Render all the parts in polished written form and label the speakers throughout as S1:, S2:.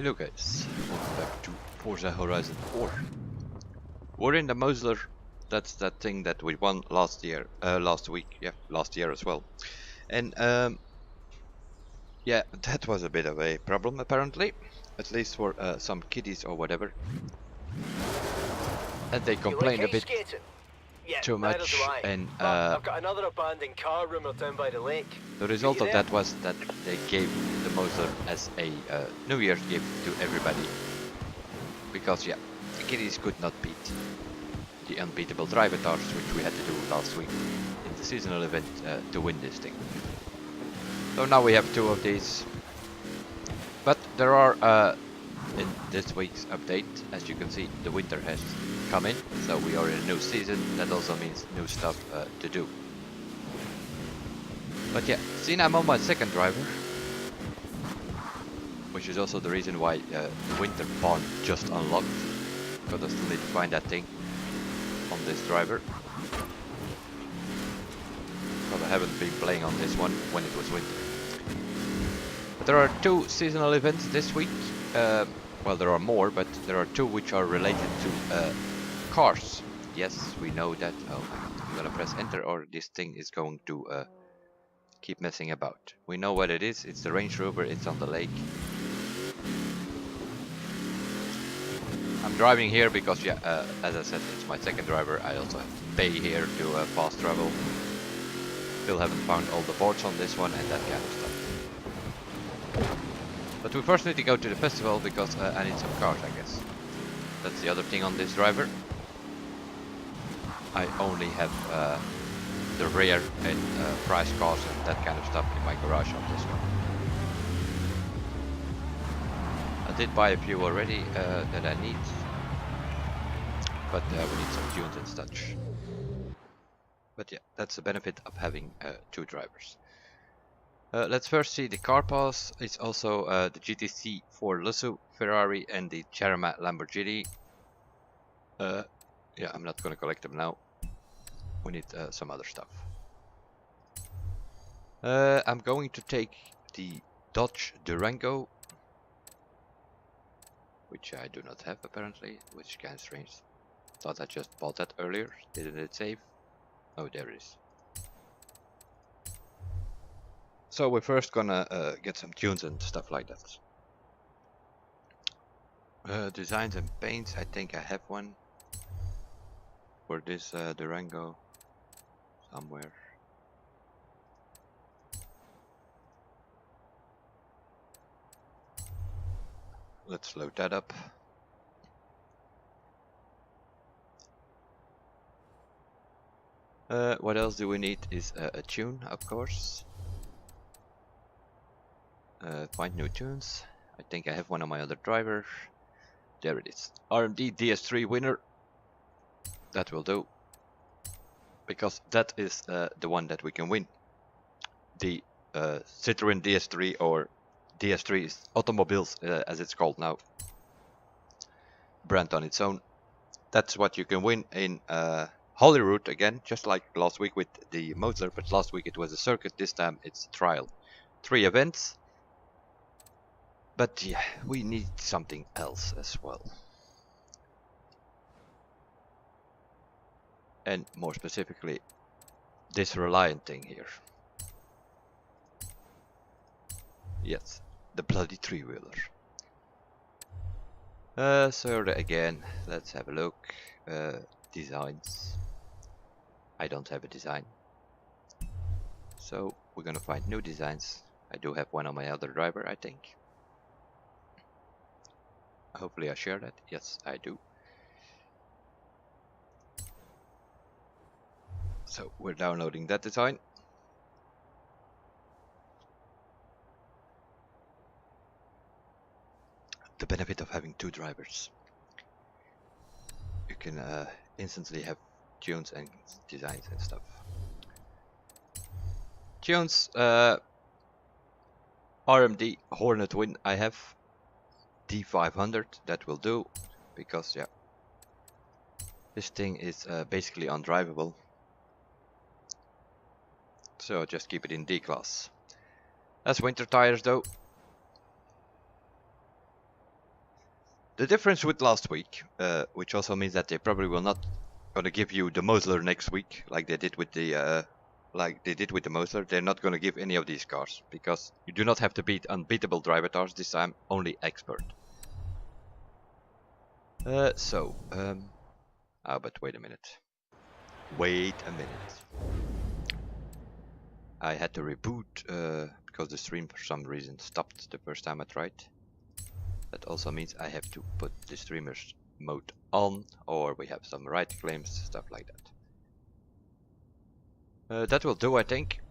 S1: Hello guys, welcome back to Forza Horizon 4. We're in the Mosler. That's that thing that we won last year, last week, yeah, last year as well. And yeah, that was a bit of a problem apparently, at least for some kiddies or whatever. And they complained a bit too much, and
S2: I've got another abandoned car rumoured down by the lake.
S1: the result of that was that they gave the Mosler as a New Year's gift to everybody. Because yeah, the kiddies could not beat the unbeatable drivatars, which we had to do last week in the seasonal event to win this thing. So now we have two of these. But there are, in this week's update, as you can see, the winter has come in, so we are in a new season. That also means new stuff to do. But yeah, seeing I'm on my second driver, which is also the reason why the winter pawn just unlocked, because I still need to find that thing on this driver. Because I haven't been playing on this one when it was winter. But there are two seasonal events this week. Well, there are more, but there are two which are related to cars. Yes, we know that. Oh, I'm gonna press enter or this thing is going to keep messing about. We know what it is. It's the Range Rover. It's on the lake. I'm driving here because, yeah, as I said, it's my second driver. I also have to pay here to fast travel. Still haven't found all the boards on this one and that kind of stuff. But we first need to go to the festival because I need some cars, I guess. That's the other thing on this driver. I only have the rare and prize cars and that kind of stuff in my garage on this one. I did buy a few already that I need, but we need some tunes and such. But yeah, that's the benefit of having two drivers. Let's first see the car pass. It's also the GTC for Lusso Ferrari and the Cerama Lamborghini. Yeah, I'm not gonna collect them now. We need some other stuff. I'm going to take the Dodge Durango, which I do not have apparently, which is kind of strange. Thought I just bought that earlier. Didn't it save? Oh, there it is. So we're first gonna get some tunes and stuff like that. Designs and paints, I think I have one for this Durango somewhere. Let's load that up. What else do we need is a tune, of course. Find new tunes. I think I have one on my other driver. There it is. RMD DS3 winner. That will do. Because that is the one that we can win. The Citroen DS3 or DS3 Automobiles as it's called now. Brand on its own. That's what you can win in Holyrood again, just like last week with the Mosler, but last week it was a circuit, this time it's a trial. 3 events. But yeah, we need something else as well. And more specifically, this Reliant thing here. Yes, the bloody 3-wheeler. So again, let's have a look. Designs. I don't have a design. So we're gonna find new designs. I do have one on my other driver, I think. Hopefully I share that. Yes, I do. So we're downloading that design. The benefit of having two drivers. You can instantly have tunes and designs and stuff. Tunes, RMD Hornet win I have. D500, that will do. Because yeah, this thing is basically undrivable. So just keep it in D class. That's winter tires though. the difference with last week, which also means that they probably will not gonna give you the Mosler next week, like they did with the Mosler. They're not gonna give any of these cars because you do not have to beat unbeatable driver cars this time, only expert. Oh, but wait a minute. Wait a minute. I had to reboot because the stream for some reason stopped the first time I tried. That also means I have to put the streamer's mode on, or we have some right claims, stuff like that. That will do, I think.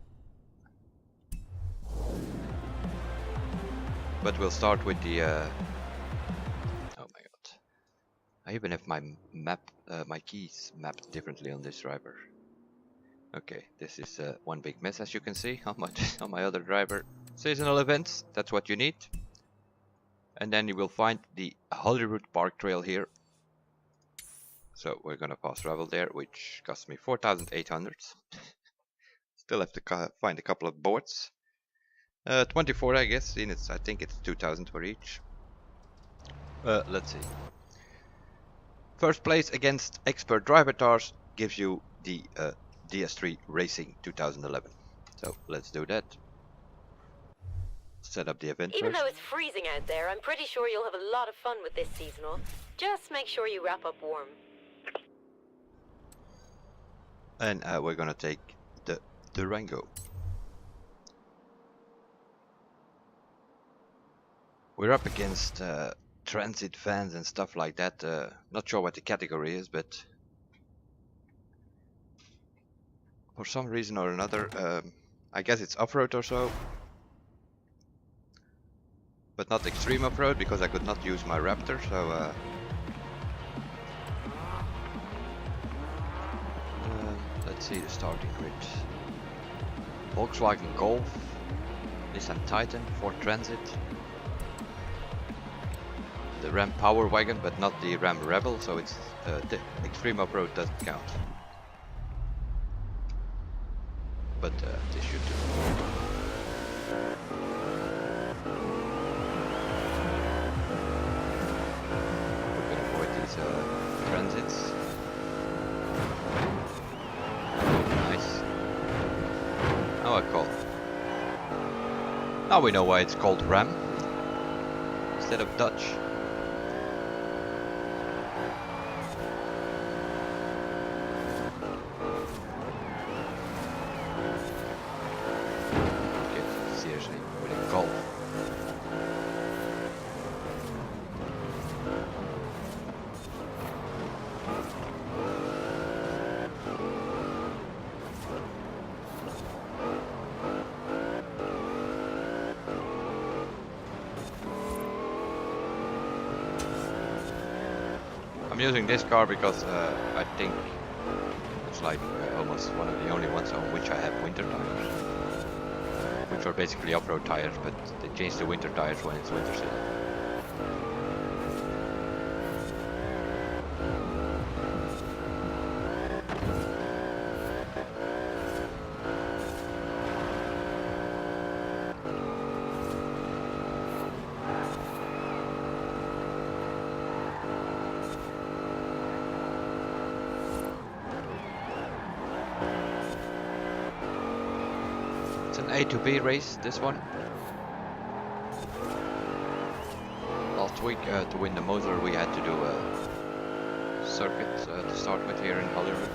S1: But we'll start with the oh my god. I even have my map, my keys mapped differently on this driver. Okay, this is one big mess, as you can see on my other driver. Seasonal events, that's what you need. And then you will find the Hollywood Park Trail here. So we're gonna fast travel there, which cost me 4,800. Still have to find a couple of boards. 24, I guess. I think it's 2,000 for each. Let's see. First place against expert driver cars gives you the DS3 Racing 2011. So let's do that. Set up the event
S3: Even
S1: first.
S3: though it's freezing out there, I'm pretty sure you'll have a lot of fun with this seasonal. Just make sure you wrap up warm.
S1: And we're gonna take the Durango. We're up against transit vans and stuff like that. Not sure what the category is, but for some reason or another, I guess it's off-road or so. But not extreme off-road because I could not use my Raptor, so let's see the starting grid. Volkswagen Golf, Nissan Titan, Ford Transit, the Ram Power Wagon, but not the Ram Rebel, so it's the extreme off-road doesn't count. But this should do. Transits. Nice. Now I call. Now we know why it's called Ram instead of Dutch. Okay, seriously, with a Golf. I'm using this car because I think it's like almost one of the only ones on which I have winter tires, which are basically off-road tires, but they change the winter tires when it's winter season. A to B race, this one. Last week to win the Mosler we had to do a circuit to start with here in Hollywood.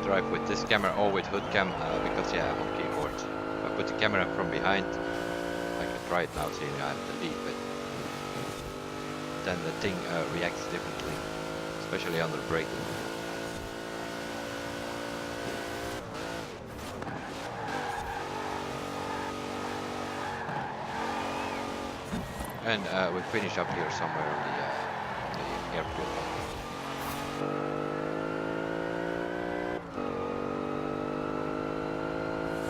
S1: Drive with this camera or with hood cam because yeah, I'm on keyboard. If I put the camera from behind, I can try it now, seeing I have the lead, but then the thing reacts differently, especially under braking. And we finish up here somewhere on the airfield.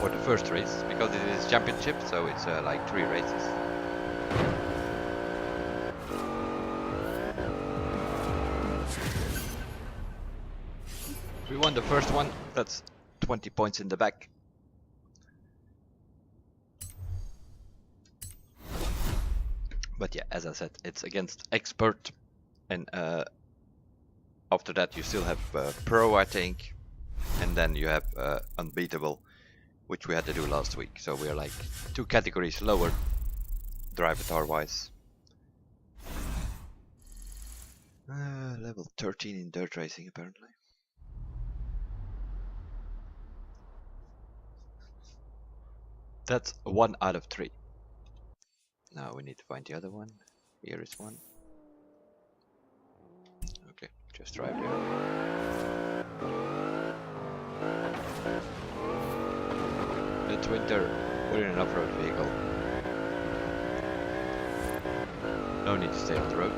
S1: for the first race because it is championship, so it's like 3 races. We won the first one. That's 20 points in the back. But yeah, as I said, it's against expert, and after that you still have pro, I think, and then you have unbeatable, which we had to do last week. So we're like 2 categories lower, driver wise. Level 13 in dirt racing apparently. That's 1 out of 3. Now we need to find the other one. Here is one. Okay, just drive the other way. It's winter, we're in an off-road vehicle. No need to stay on the road.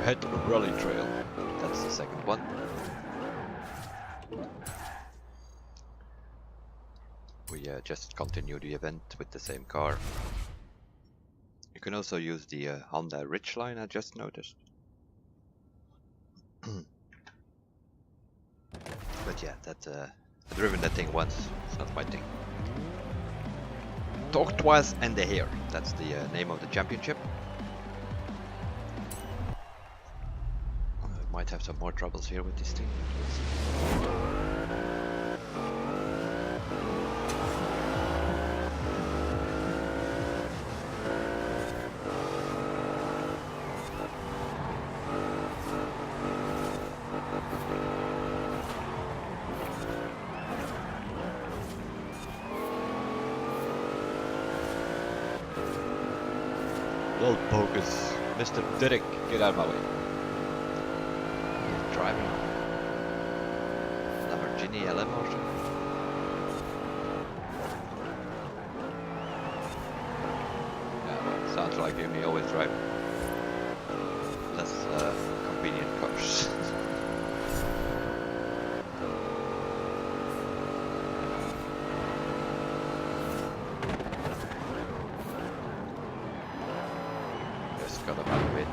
S1: Head Rally Trail. That's the second one. We just continue the event with the same car. You can also use the Honda Ridgeline, I just noticed. But yeah, that I've driven that thing once. It's not my thing. Talk twice and the hair. That's the name of the championship. Might have some more troubles here with this thing. Little bogus. Mr. Derek, get out of my way. Driving Lamborghini LM or something. Yeah, sounds like him. He always drive less convenient cars. Just got him out of it.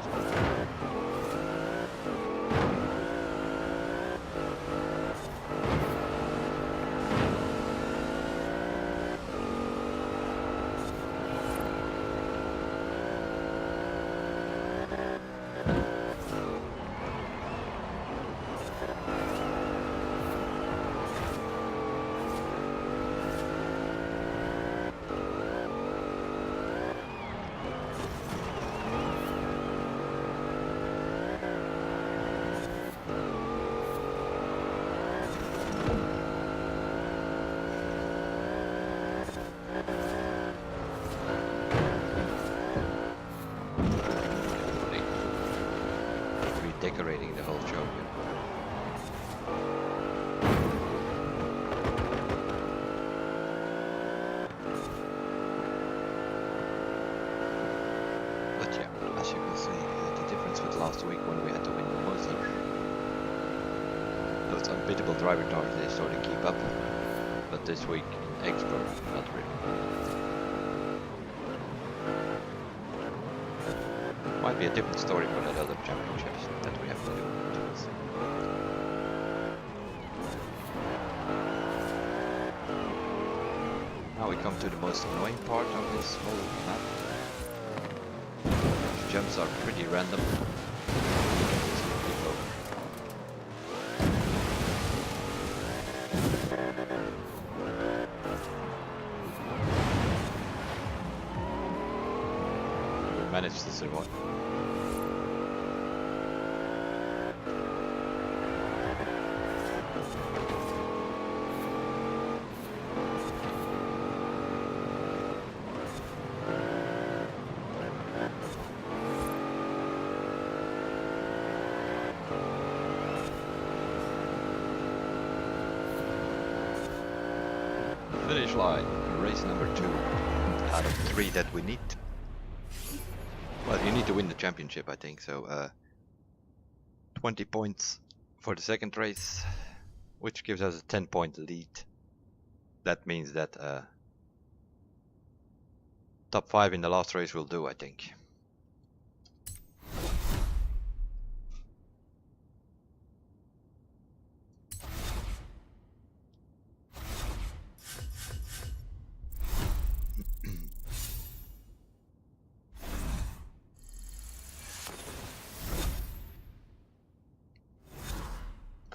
S1: Decorating the whole show here. But yeah, as you can see, the difference with last week when we had to win the Moser. Those unbeatable driver cars, they sort of keep up. But this week in Expert, not really. Might be a different story for that other championships that we have to do. Now we come to the most annoying part of this whole map. The jumps are pretty random. managed to survive. Finish line, race number 2 out of 3 that we need. Well, you need to win the championship, I think, so 20 points for the second race, which gives us a 10-point lead. That means that top 5 in the last race will do, I think.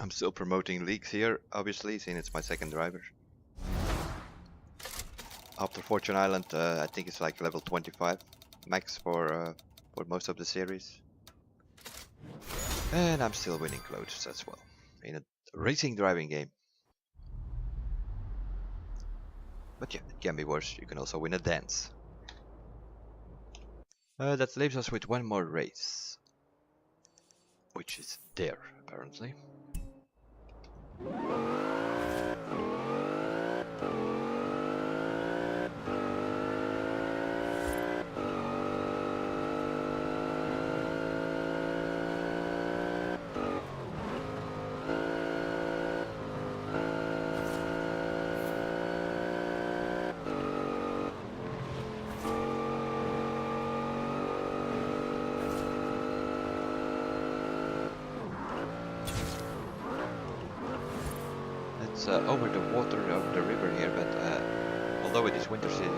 S1: I'm still promoting leagues here, obviously, since it's my second driver. After Fortune Island, I think it's like level 25 max for most of the series. And I'm still winning clothes as well in a racing driving game. But yeah, it can be worse. You can also win a dance. That leaves us with one more race, which is there apparently. It's over the water, over the river here, but although it is winter season,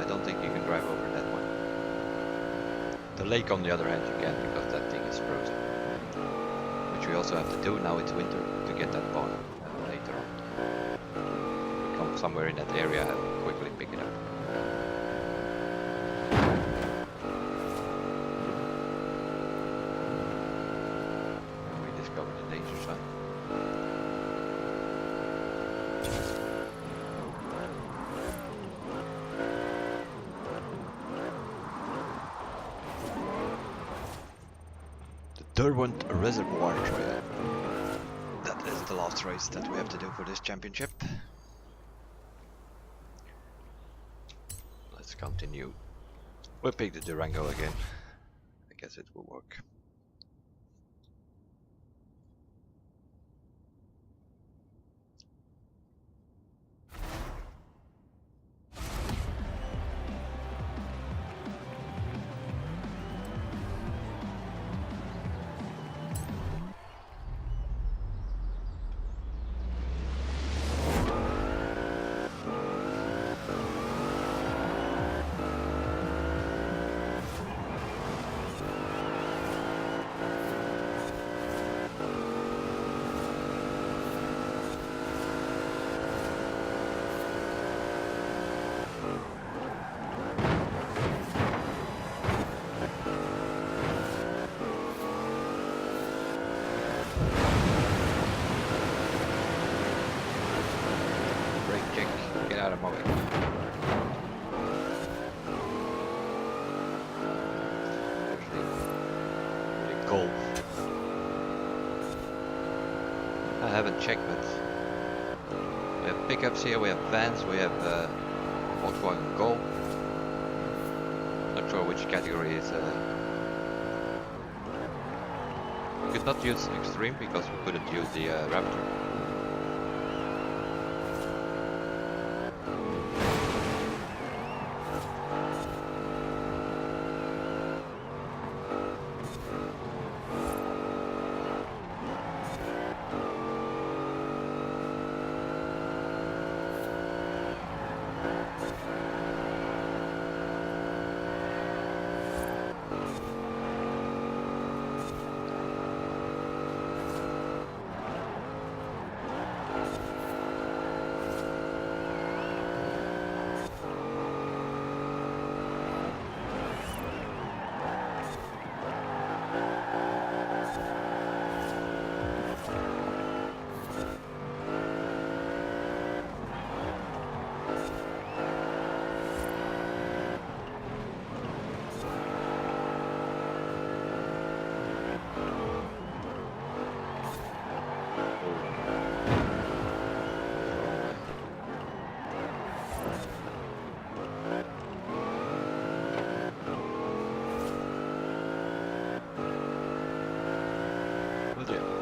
S1: I don't think you can drive over that one. The lake, on the other hand, you can, because that thing is frozen. Which we also have to do now it's winter to get that barn later on. We come somewhere in that area and quickly pick it up. We discovered the danger sign. Derwent Reservoir Trail. That is the last race that we have to do for this championship. Let's continue. We'll pick the Durango again. I guess it will work. Out of my way. The Golf. I haven't checked, but we have pickups here, we have vans, we have Volkswagen Golf. Not sure which category is. We could not use Extreme because we couldn't use the Raptor.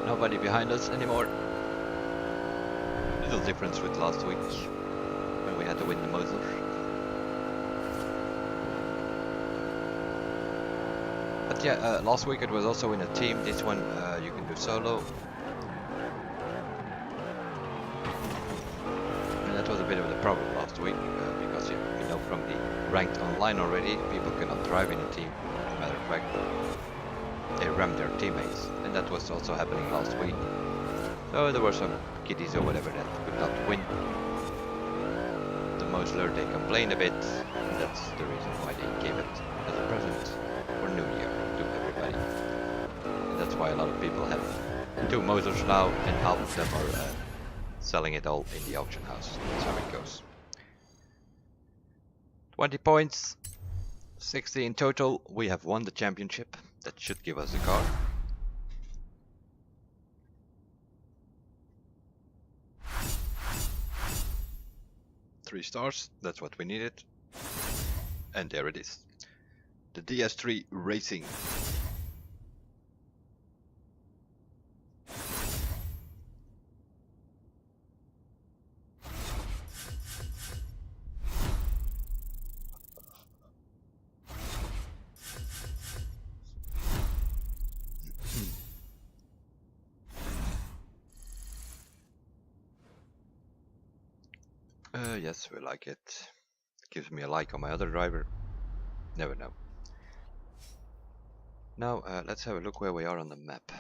S1: nobody behind us anymore. Little difference with last week when we had to win the motor. But yeah, last week it was also in a team. This one you can do solo. And that was a bit of the problem last week because you know from the ranked online already, people cannot drive in a team. As a matter of fact, they ram their teammates, and that was also happening last week. So there were some kiddies or whatever that could not win. The Mosler, they complained a bit, and that's the reason why they gave it as a present for New Year to everybody. And that's why a lot of people have 2 Mosers now, and half of them are selling it all in the auction house. That's how it goes. 20 points, 60 in total. We have won the championship. That should give us the car. Three stars, that's what we needed. And there it is. The DS3 Racing. Yes, we like it. Gives me a like on my other driver. Never know. Now, let's have a look where we are on the map.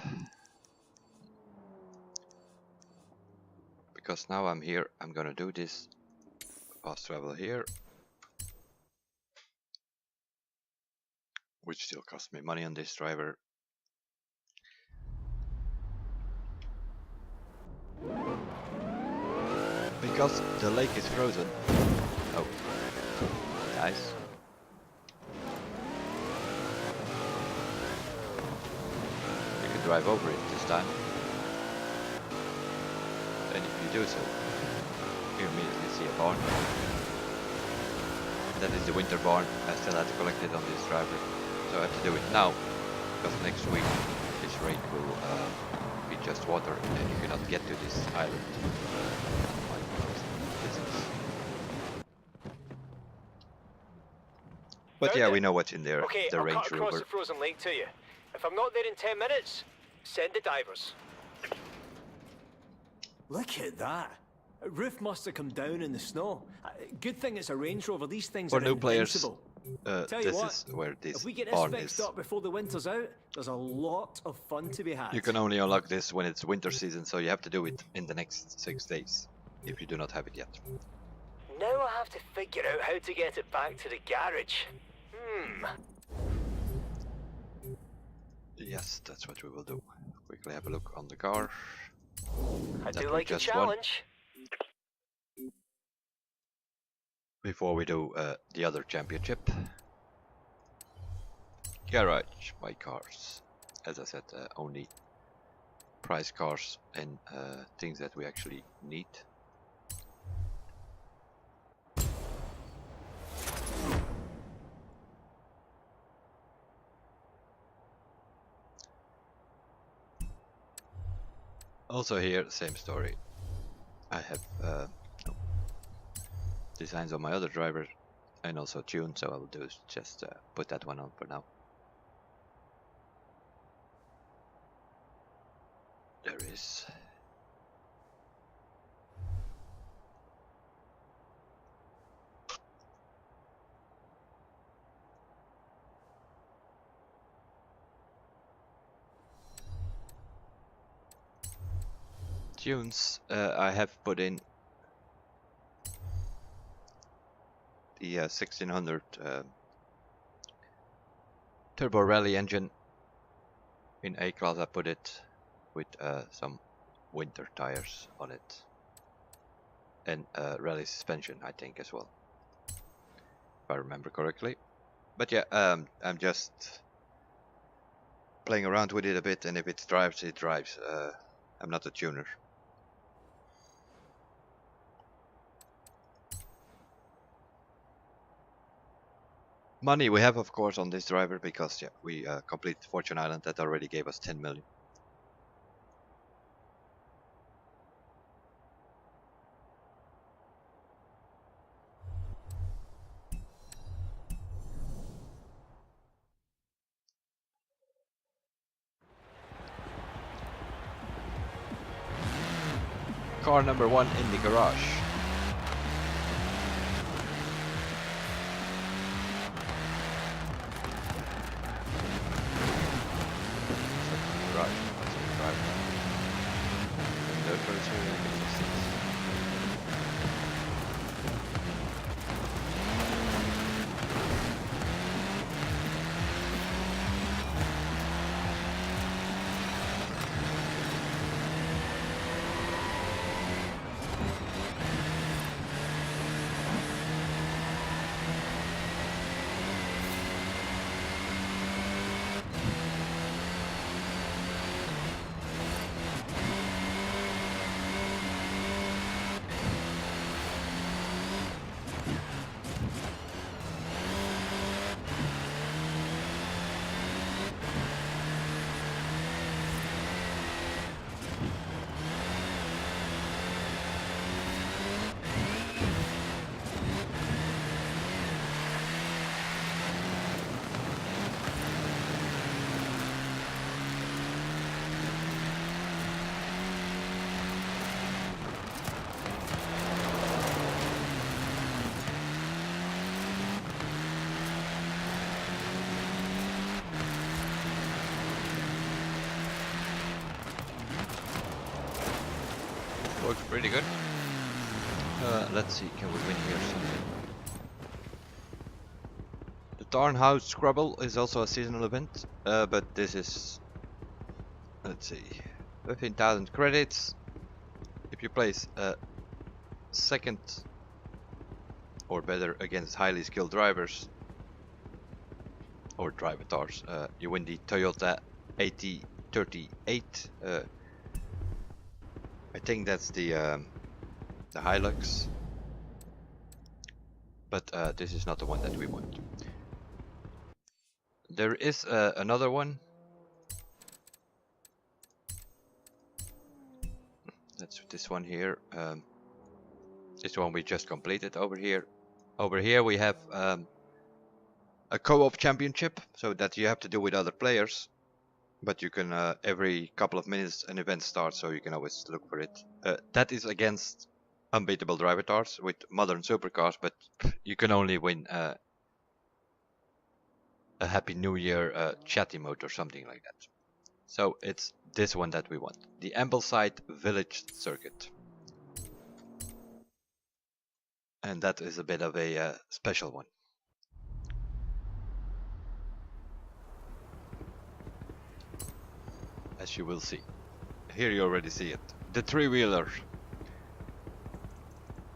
S1: Because now I'm here, I'm gonna do this fast travel here. Which still costs me money on this driver. Because the lake is frozen. Oh, nice. You can drive over it this time. And if you do so, you immediately see a barn. And that is the winter barn. I still have to collect it on this driver. So I have to do it now. Because next week this rake will be just water and you cannot get to this island. But yeah, we know what's in there.
S2: Okay,
S1: the
S2: I'll
S1: Range
S2: cut across
S1: Rover.
S2: the frozen lake to you. If I'm not there in 10 minutes, send the divers.
S4: Look at that. A roof must have come down in the snow. Good thing it's a Range Rover. These things
S1: For
S4: are
S1: new players,
S4: invincible. Tell you
S1: this
S4: what,
S1: is where this
S4: if we get this
S1: barn
S4: fixed
S1: is.
S4: up before the winter's out, there's a lot of fun to be had.
S1: You can only unlock this when it's winter season, so you have to do it in the next 6 days, if you do not have it yet.
S2: Now I have to figure out how to get it back to the garage.
S1: Yes, that's what we will do. Quickly have a look on the car.
S2: I
S1: That
S2: do
S1: we
S2: like a
S1: just won.
S2: challenge.
S1: Before we do the other championship. Garage, buy cars. As I said, only price cars and things that we actually need. Also here, same story. I have designs on my other driver and also tune, so I will do is just put that one on for now. There is. Tunes, I have put in the 1600 Turbo Rally engine. In A-Class I put it with some winter tires on it. And rally suspension, I think, as well. If I remember correctly. But yeah, I'm just playing around with it a bit, and if it drives, it drives. I'm not a tuner. Money we have, of course, on this driver because yeah, we completed Fortune Island. That already gave us 10 million. car number 1 in the garage. Works pretty good. Let's see, can we win here something? The Tarnhouse Scrabble is also a seasonal event, but this is, let's see, 15,000 credits. If you place second or better against highly skilled drivers or drivatars, you win the Toyota 8038. I think that's the Hilux, but this is not the one that we want. There is another one. That's this one here. This one we just completed over here. Over here we have a co-op championship, so that you have to do with other players. But you can every couple of minutes an event starts, so you can always look for it. That is against unbeatable drivatars with modern supercars, but you can only win a Happy New Year chatty mode or something like that. So it's this one that we want, the Ambleside Village Circuit. And that is a bit of a special one. As you will see. Here you already see it. The three-wheeler.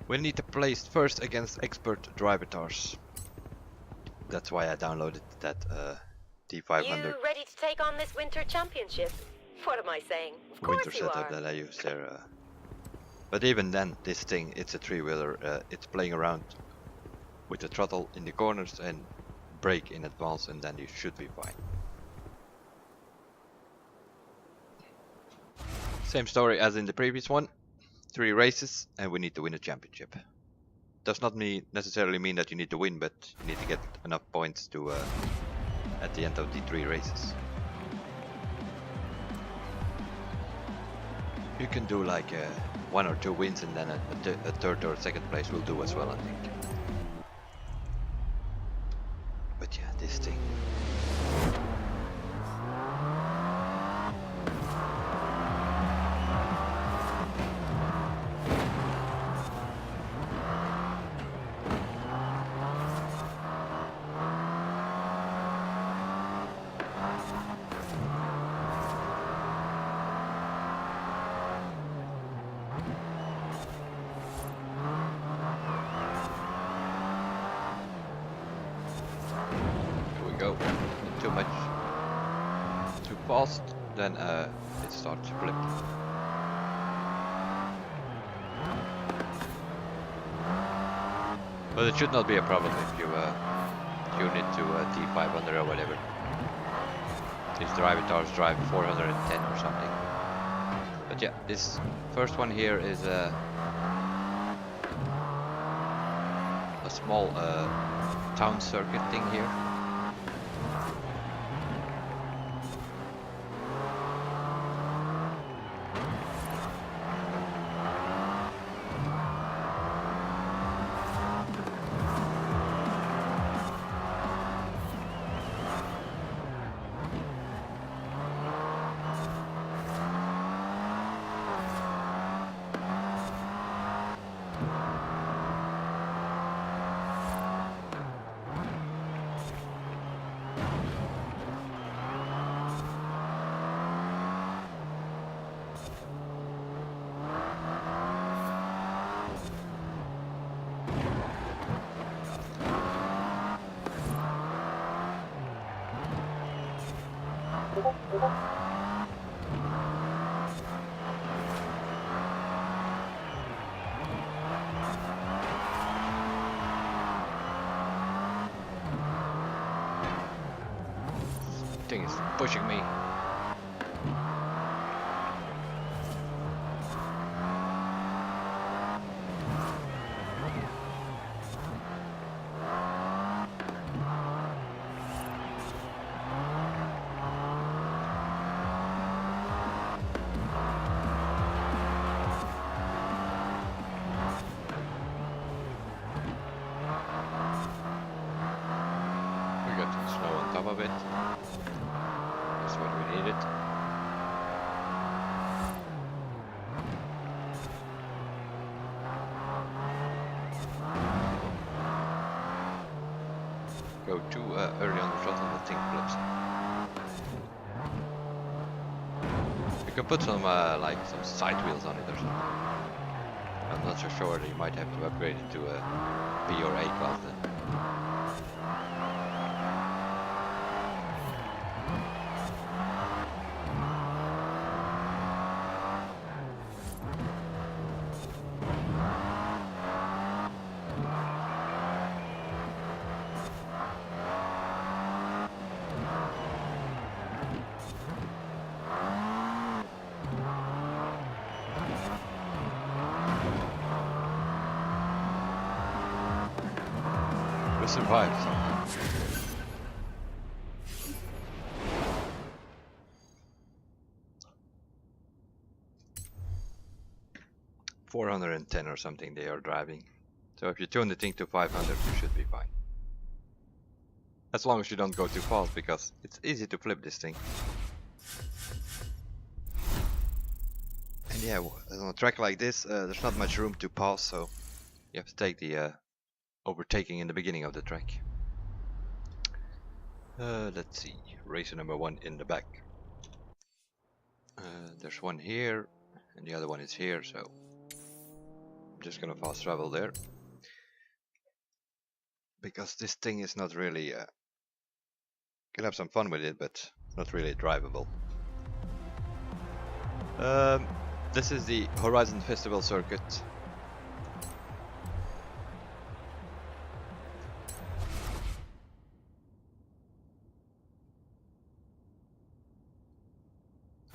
S1: We need to place first against expert drivatars. That's why I downloaded that D500.
S3: You ready to take on this winter championship? What am I saying? Of course
S1: Winter
S3: you
S1: setup
S3: are.
S1: that I use there. But even then, this thing, it's a three-wheeler. It's playing around with the throttle in the corners and brake in advance, and then you should be fine. Same story as in the previous one. 3 races and we need to win a championship. Does not necessarily mean that you need to win, but you need to get enough points to at the end of the 3 races. You can do like 1 or 2 wins, and then a third or second place will do as well, I think. But yeah, this thing. Go too much, too fast, then it starts to flip. But it should not be a problem if you tune it to D500 or whatever. These drivatars drive 410 or something. But yeah, this first one here is a small town circuit thing here. Thing is pushing me. We got snow on top of it. That's what we needed. Go too early on the throttle, the thing flips. You can put some like some side wheels on it or something. I'm not so sure. You might have to upgrade it to a B or A class then. We survived somehow. $410 or something they are driving. So if you tune the thing to 500, you should be fine. As long as you don't go too fast, because it's easy to flip this thing. And yeah, on a track like this, there's not much room to pass, so you have to take the overtaking in the beginning of the track. Let's see, racer number 1 in the back. There's one here, and the other one is here, so I'm just gonna fast travel there. Because this thing is not really, you can have some fun with it, but not really drivable. This is the Horizon Festival circuit.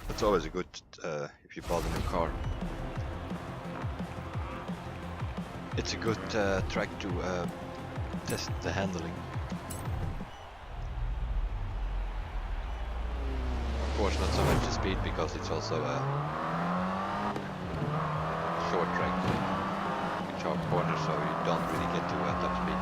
S1: It's always a good if you bought a new car. It's a good track to test the handling. Of course, not so much the speed, because it's also a short track, sharp corners, so you don't really get to top speed.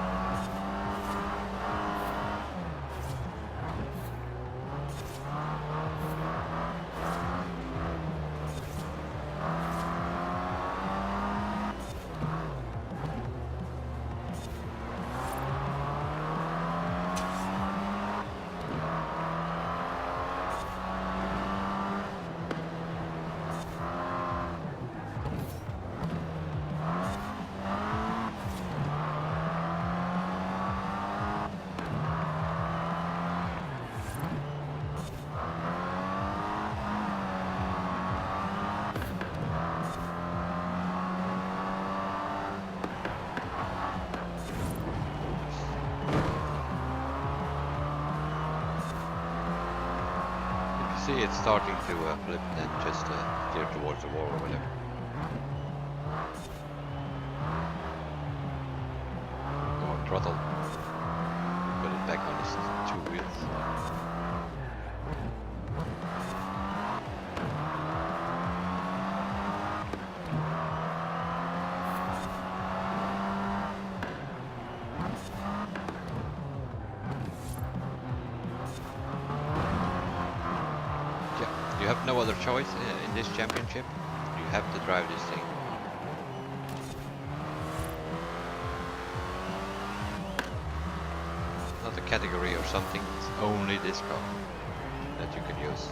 S1: See, it's starting to flip, then just steer towards the wall or whatever. Go on throttle. Put it back on its 2 wheels. You have no other choice in this championship. You have to drive this thing. Not a category or something, it's only this car that you can use.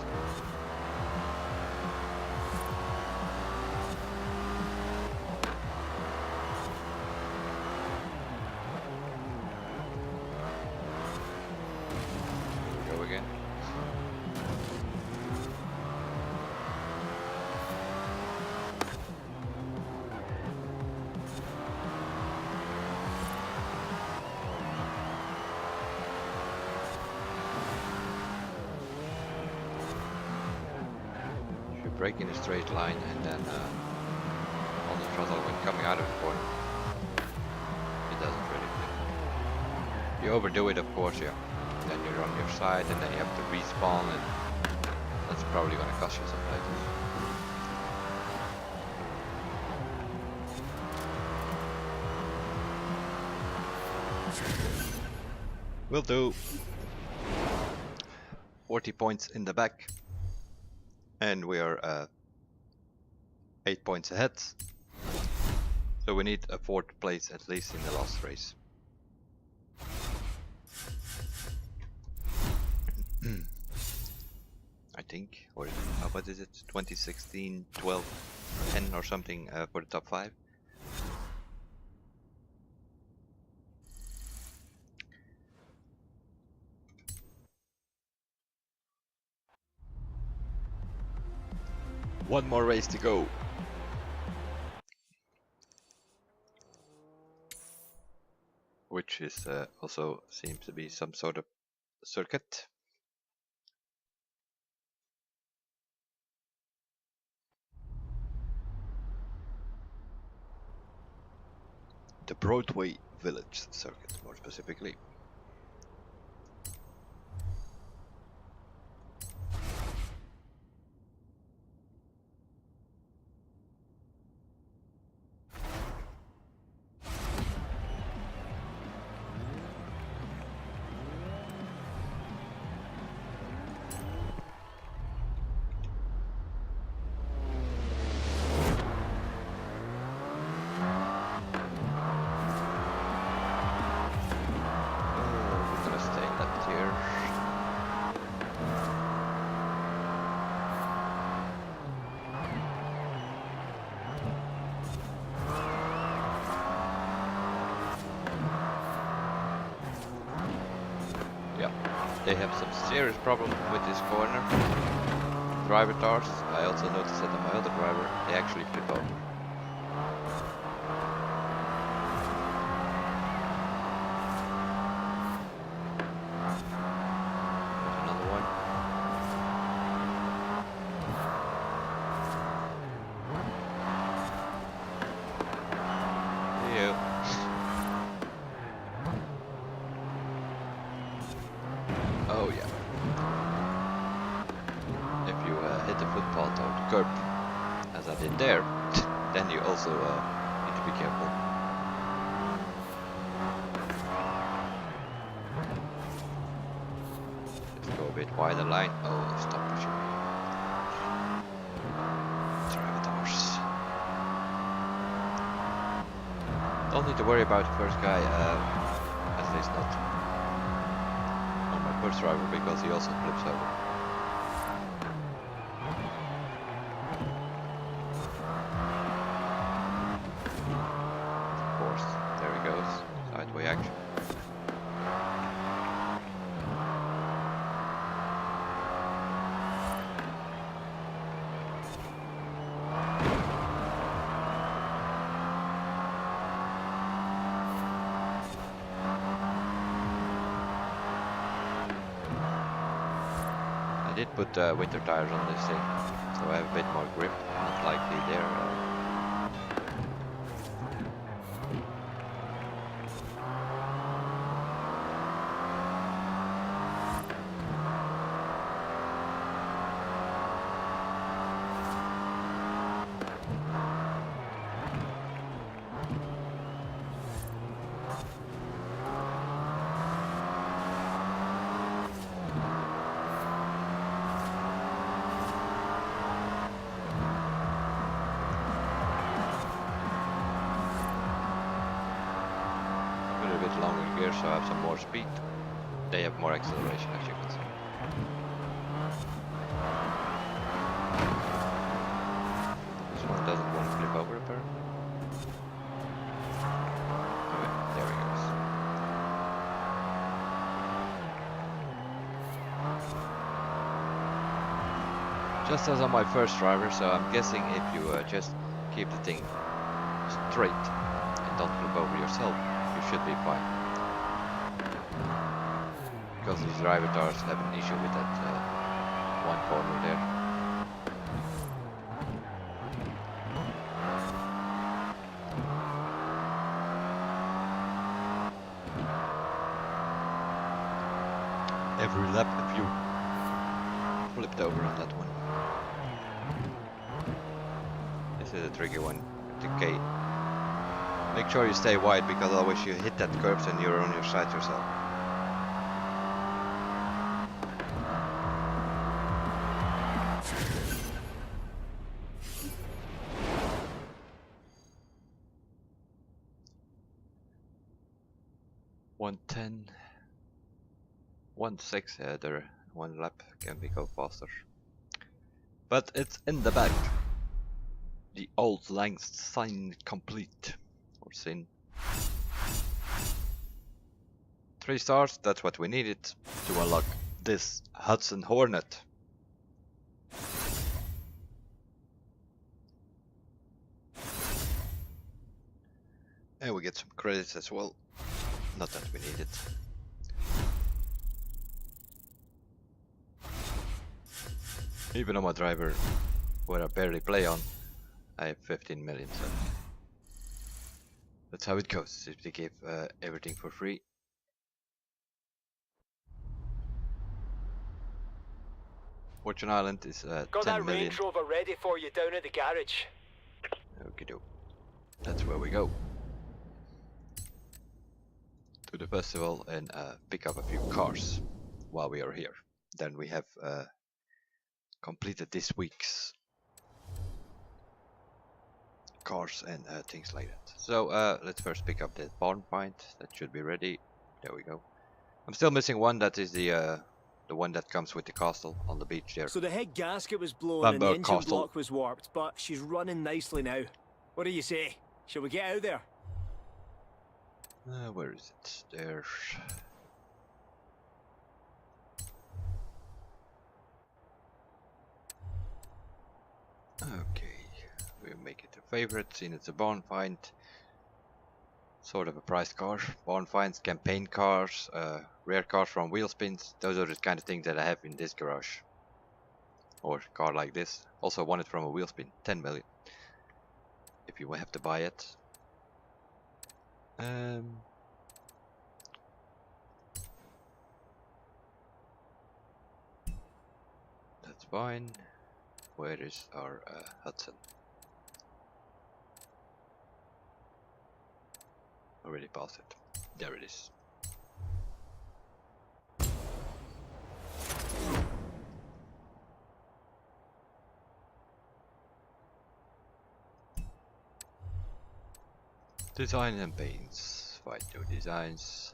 S1: Go again. brake in a straight line and then on the throttle when coming out of the corner. It doesn't really click. You overdo it, of course, yeah. Then you're on your side and then you have to respawn, and that's probably going to cost you some places. Will do. 40 points in the back, and we are 8 points ahead. So we need a 4th place at least in the last race. I think, or what is it? 2016, 12, 10 or something for the top 5. One more race to go. Which is also seems to be some sort of circuit. The Broadway Village circuit, more specifically. They have some serious problem with this corner. Driver tires, I also noticed that on my other driver, they actually flip over. There's another one. See you. Oh yeah. If you hit the footpath or the curb, as I did there, then you also need to be careful. Just go a bit wider line. Oh, stop pushing me. Travatars. Don't need to worry about the first guy, at least not. First driver, because he also flips over. Of course, there he goes. Sideway action. I did put winter tires on this thing, so I have a bit more grip, not likely there. Longer gears, so I have some more speed. They have more acceleration, as you can see. This one doesn't want to flip over apparently. Okay, there he goes. Just as on my first driver, so I'm guessing if you just keep the thing straight and don't flip over yourself, you should be fine. Because these driver tires have an issue with that one corner there. every lap if you flipped over on that one. This is a tricky one. Okay. Make sure you stay wide because otherwise you hit that curb and you're on your side yourself. .110, 1.6, there one lap can be go faster. But it's in the bag. The old length sign complete. Or sin. 3 stars, that's what we needed to unlock this Hudson Hornet. And we get some credits as well. Not that we need it. Even on my driver, where I barely play on, I have 15 million, so that's how it goes if they give everything for free. Fortune Island is
S2: Got
S1: 10
S2: that
S1: million.
S2: Range Rover ready for you down at the garage.
S1: Okie doke. That's where we go. To the festival and pick up a few cars while we are here. Then we have completed this week's cars and things like that. So let's first pick up the barn find. That should be ready. There we go. I'm still missing one. That is the one that comes with the castle on the beach there.
S4: So the head gasket was blown and the
S1: Bamberg
S4: engine
S1: Castle.
S4: block was warped, but she's running nicely now. What do you say? Shall we get out there?
S1: Where is it? There's... Okay, we'll make it a favorite, seeing it's a barn find. Sort of a priced car. Barn finds, campaign cars, rare cars from wheel spins. Those are the kind of things that I have in this garage. Or a car like this. Also wanted from a wheel spin, 10 million. If you have to buy it. That's fine. Where is our Hudson? Already passed it. There it is. Design and paints. Find new designs.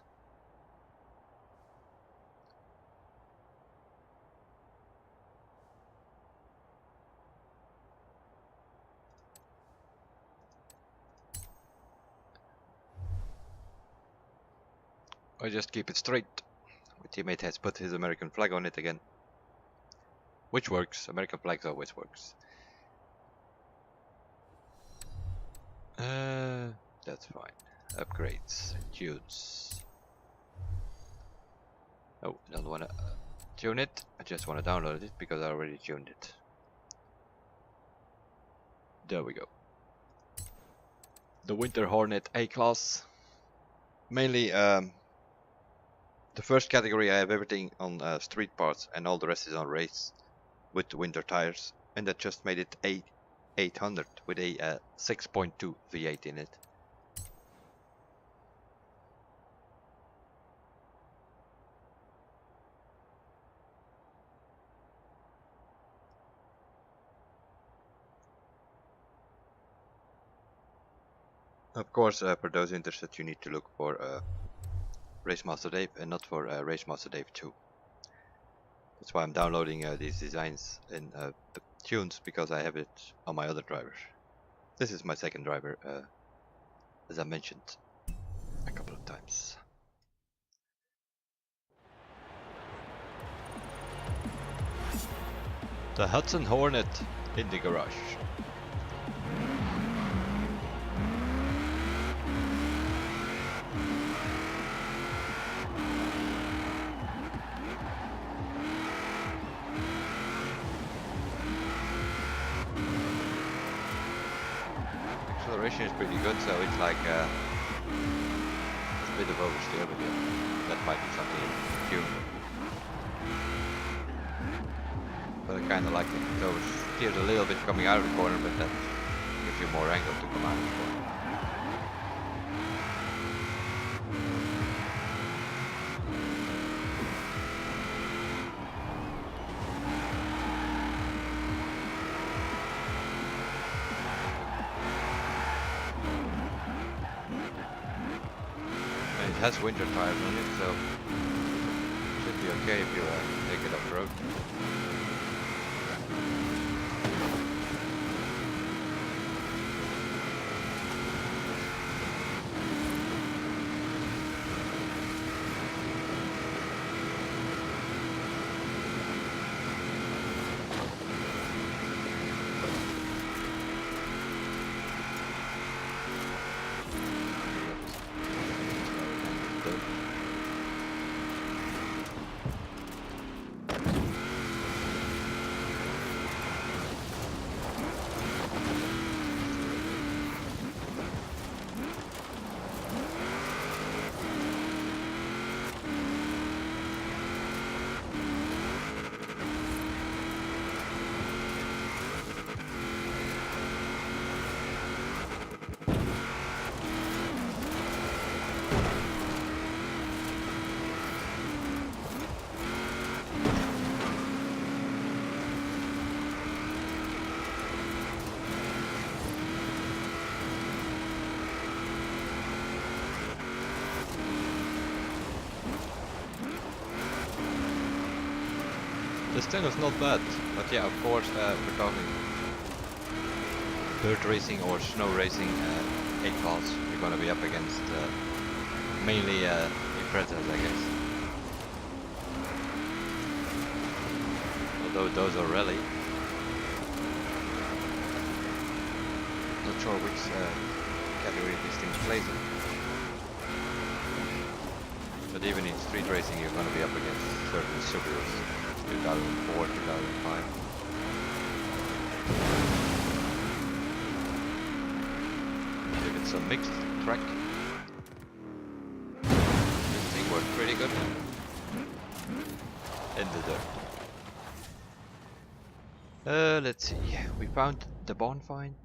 S1: I just keep it straight. My teammate has put his American flag on it again. Which works. American flags always works. That's fine. Upgrades. Tunes. Oh, I don't wanna tune it. I just wanna download it because I already tuned it. There we go. The Winter Hornet A-Class. Mainly the first category I have everything on street parts and all the rest is on race with the winter tires, and that just made it 800 with a 6.2 V8 in it. Of course, for those interested, you need to look for RaceMasterDave and not for RaceMasterDave 2. That's why I'm downloading these designs and the tunes, because I have it on my other driver. This is my second driver, as I mentioned a couple of times. The Hudson Hornet in the garage. Acceleration is pretty good, so it's like a bit of oversteer, but yeah, that might be something in tune. But I kinda like it. Those steers a little bit coming out of the corner, but that gives you more angle to come out of the corner. And it has winter tires on it, so it should be okay if you take it off road. The stand is not bad, but yeah, of course, we're talking dirt racing or snow racing, 8 class, you're gonna be up against mainly Imprezas, I guess. Although those are rally. Not sure which category this thing plays in. But even in street racing, you're gonna be up against certain Subarus. 2004, 2005. If it's a mixed track, this thing works pretty good in the dirt. Let's see, we found the barn find,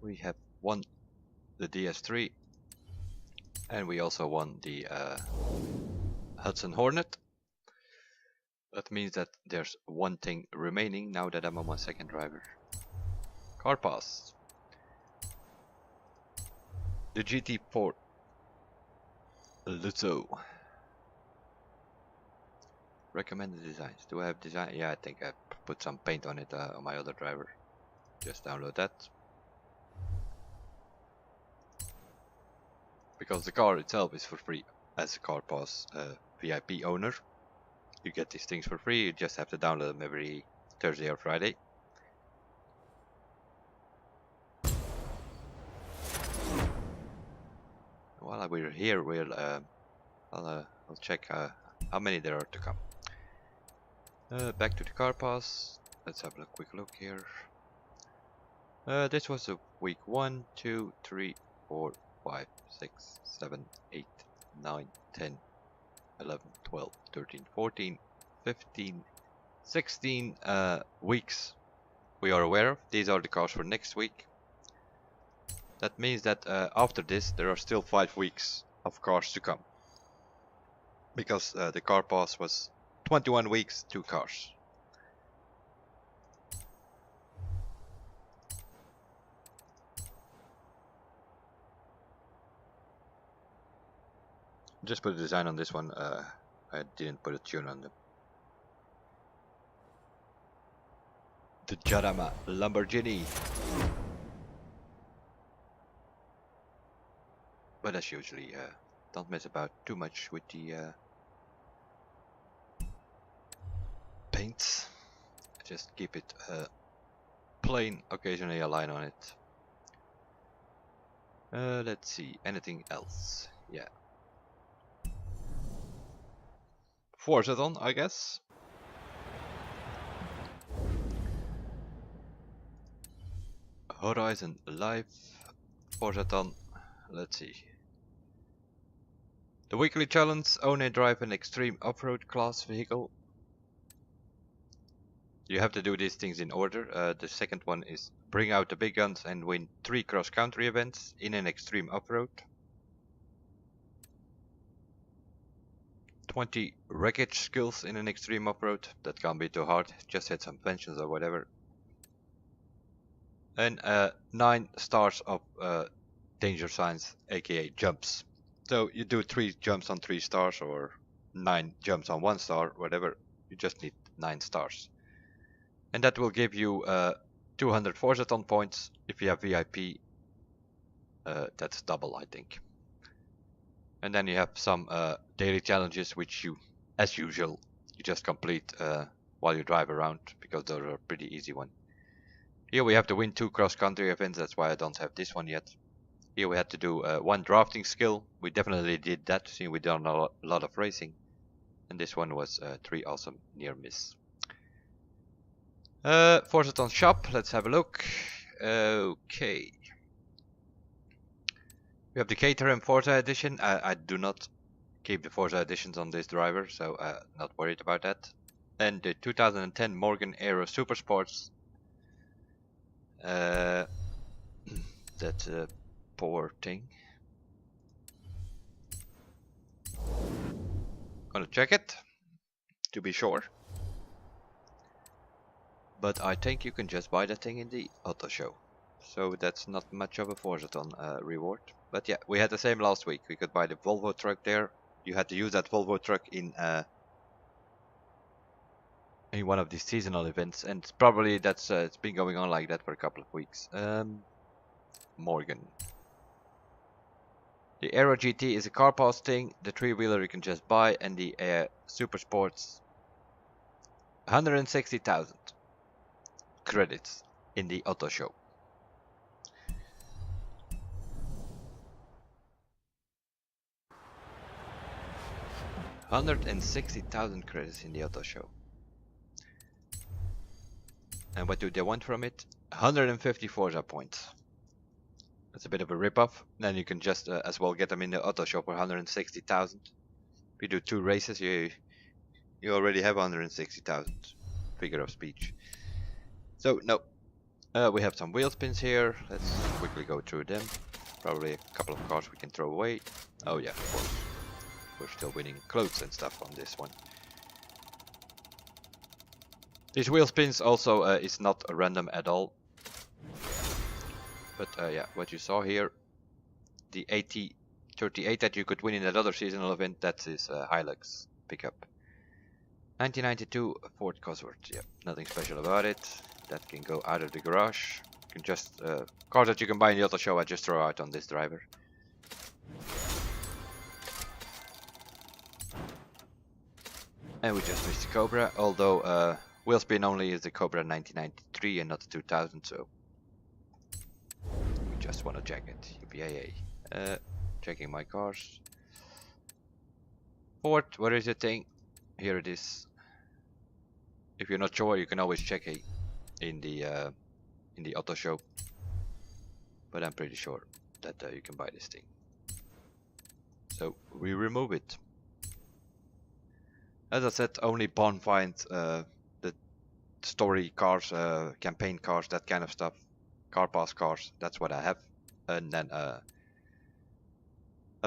S1: we have won the DS3, and we also won the Hudson Hornet. That means that there's one thing remaining now that I'm on my second driver. Car pass. The GT4. Let's go. Recommended designs. Do I have design? Yeah, I think I put some paint on it on my other driver. Just download that. Because the car itself is for free as a car pass VIP owner. You get these things for free, you just have to download them every Thursday or Friday. While we're here, I'll check how many there are to come. Back to the car pass. Let's have a quick look here. This was a week 1, 2, 3, 4, 5, 6, 7, 8, 9, 10, 11, 12, 13, 14, 15, 16 weeks we are aware of. These are the cars for next week. That means that after this there are still 5 weeks of cars to come. Because the car pass was 21 weeks, 2 cars. Just put a design on this one, I didn't put a tune on them. The Jarama Lamborghini. But as usually, don't mess about too much with the paints. Just keep it plain, occasionally a line on it. Let's see, anything else? Yeah. Forza, I guess. Horizon Live, Forza, let's see. The weekly challenge, own and drive an extreme off-road class vehicle. You have to do these things in order. The second one is bring out the big guns and win 3 cross-country events in an extreme off-road. 20 wreckage skills in an extreme off-road. That can't be too hard. Just hit some pensions or whatever. And 9 stars of danger signs, aka jumps. So you do 3 jumps on 3 stars or 9 jumps on 1 star, whatever. You just need 9 stars. And that will give you 200 Forza points. If you have VIP, that's double, I think. And then you have some daily challenges, which you, as usual, you just complete while you drive around, because those are a pretty easy one. Here we have to win 2 cross-country events, that's why I don't have this one yet. Here we had to do 1 drafting skill. We definitely did that, seeing we done a lot of racing. And this one was 3 awesome near miss. Forza shop, let's have a look. Okay. We have the Caterham Forza edition. I do not keep the Forza editions on this driver, so not worried about that. And the 2010 Morgan Aero Super Sports. That's a poor thing. Gonna check it to be sure. But I think you can just buy that thing in the auto show. So that's not much of a Forzaton reward. But yeah, we had the same last week. We could buy the Volvo truck there. You had to use that Volvo truck in one of these seasonal events, and probably that's it's been going on like that for a couple of weeks. Morgan. The Aero GT is a car pass thing. The 3-wheeler you can just buy, and the Super Sports 160,000 credits in the auto show. $160,000 credits in the auto show. And what do they want from it? 150 Forza points. That's a bit of a rip-off. Then you can just as well get them in the auto show for 160,000. If you do 2 races, you already have 160,000. Figure of speech. So no, we have some wheel spins here. Let's quickly go through them. Probably a couple of cars we can throw away. Oh yeah, of course. We're still winning clothes and stuff on this one. These wheel spins also is not random at all. But yeah, what you saw here, the 8038 that you could win in that other seasonal event, that's his Hilux pickup. 1992 Ford Cosworth, yeah, nothing special about it. That can go out of the garage. You can just cars that you can buy in the auto show, I just throw out on this driver. And we just missed the Cobra, although wheel spin only is the Cobra 1993 and not the 2000, so we just want to check it. EPAA. Checking my cars. Ford, where is the thing? Here it is. If you're not sure, you can always check it in the auto show. But I'm pretty sure that you can buy this thing. So we remove it. As I said, only Bond finds the story cars, campaign cars, that kind of stuff. Car pass cars, that's what I have. And then a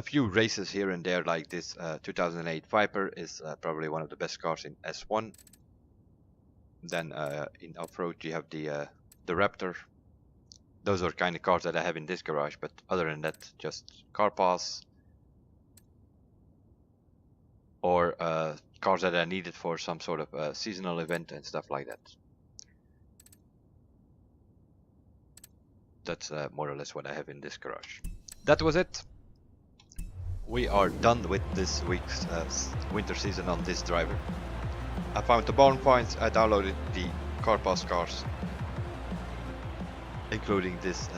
S1: few races here and there, like this 2008 Viper is probably one of the best cars in S1. Then in off-road you have the Raptor. Those are kind of cars that I have in this garage, but other than that, just car pass or cars that are needed for some sort of seasonal event and stuff like that. That's more or less what I have in this garage. That was it. We are done with this week's winter season on this driver. I found the barn finds, I downloaded the car pass cars, including this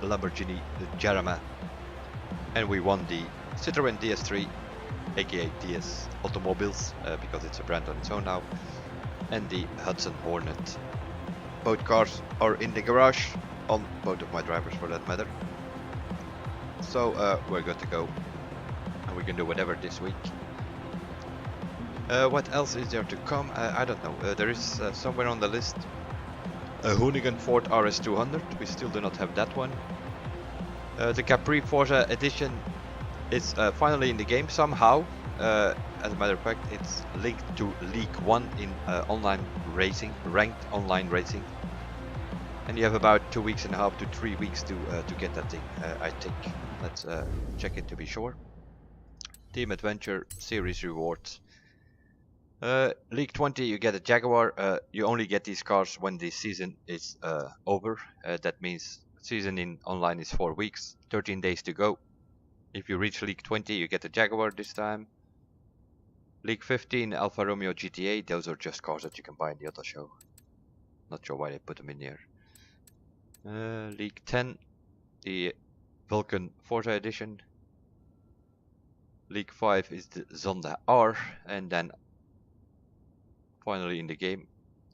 S1: Lamborghini, the Jarama, and we won the Citroën DS3, aka DS Automobiles, because it's a brand on its own now, and the Hudson Hornet. Both cars are in the garage, on both of my drivers for that matter. So we're good to go, and we can do whatever this week. What else is there to come? I don't know. There is somewhere on the list a Hoonigan Ford RS200. We still do not have that one. The Capri Forza edition is finally in the game somehow. As a matter of fact, it's linked to League 1 in online racing, ranked online racing. And you have about 2.5 to 3 weeks to get that thing, I think. Let's check it to be sure. Team Adventure Series rewards. League 20, you get a Jaguar. You only get these cars when the season is over. That means season in online is 4 weeks, 13 days to go. If you reach League 20, you get a Jaguar this time. League 15, Alfa Romeo GTA. Those are just cars that you can buy in the auto show. Not sure why they put them in here. League 10, the Vulcan Forza edition. League 5 is the Zonda R, and then finally in the game.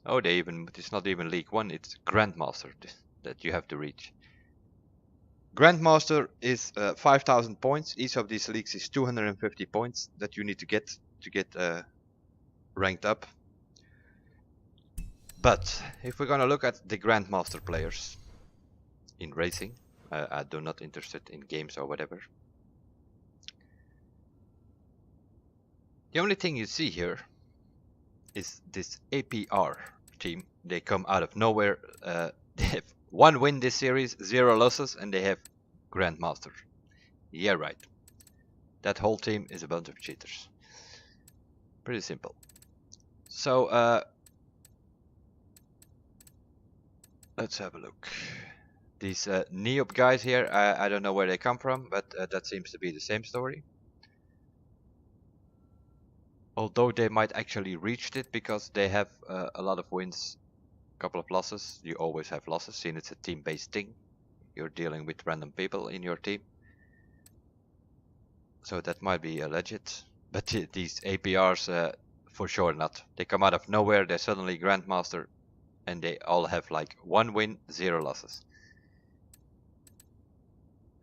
S1: Oh, it's not even League 1, it's Grandmaster that you have to reach. Grandmaster is 5,000 points. Each of these leagues is 250 points that you need to get ranked up. But if we're gonna look at the Grandmaster players in racing, I do not interested in games or whatever. The only thing you see here is this APR team. They come out of nowhere. They have 1 win this series, 0 losses, and they have Grandmaster. Yeah, right. That whole team is a bunch of cheaters. Pretty simple. So, let's have a look. These Neop guys here, I don't know where they come from, but that seems to be the same story. Although they might actually reach it because they have a lot of wins, a couple of losses. You always have losses, since it's a team-based thing. You're dealing with random people in your team. So that might be legit. But these APRs, for sure not. They come out of nowhere, they're suddenly Grandmaster, and they all have like 1 win, 0 losses.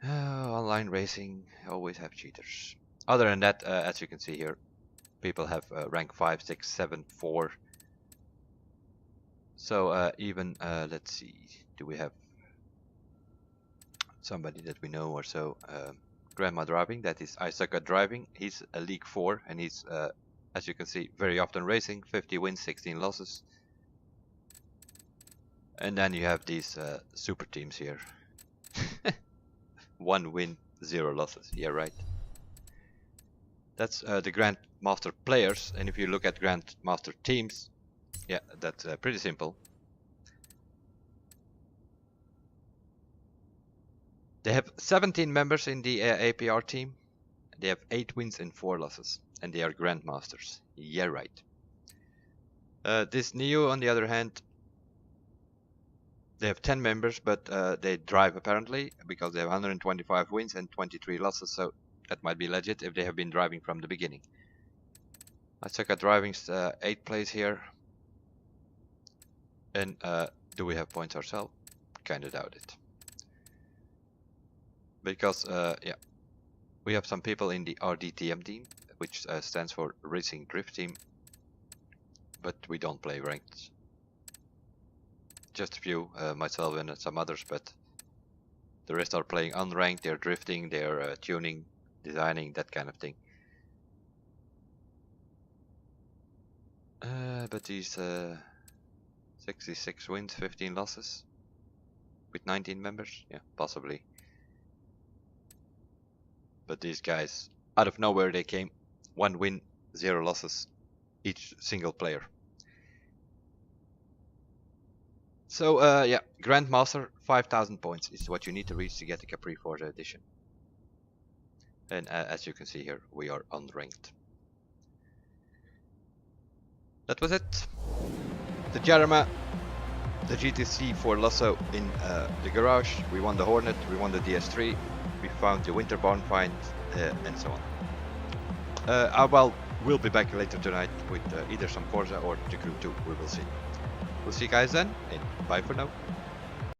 S1: Online racing, always have cheaters. Other than that, as you can see here, people have rank 5, 6, 7, 4. So even, let's see, do we have somebody that we know or so? Grandma Driving, that is I Suck at Driving. He's a League 4 and he's, as you can see, very often racing, 50 wins, 16 losses. And then you have these super teams here. 1 win, 0 losses, yeah right. That's the Grandmaster players, and if you look at Grandmaster teams, yeah, that's pretty simple. They have 17 members in the APR team. They have 8 wins and 4 losses, and they are Grandmasters. Yeah, right. This Neo, on the other hand, they have 10 members, but they drive apparently, because they have 125 wins and 23 losses, so that might be legit if they have been driving from the beginning. I Suck at Driving's 8th place here. And do we have points ourselves? Kinda doubt it. Because, yeah, we have some people in the RDTM team, which stands for Racing Drift Team, but we don't play ranked. Just a few, myself and some others, but the rest are playing unranked, they're drifting, they're tuning, designing, that kind of thing. But these 66 wins, 15 losses, with 19 members, yeah, possibly. But these guys, out of nowhere they came, 1 win, 0 losses, each single player. So yeah, Grandmaster, 5,000 points is what you need to reach to get the Capri Forza edition. And as you can see here, we are unranked. That was it. The Jarama, the GTC for Lasso in the garage. We won the Hornet, we won the DS3, we found the Winterborn find, and so on. Well, we'll be back later tonight with either some Forza or the Crew 2, we will see. We'll see you guys then, and bye for now.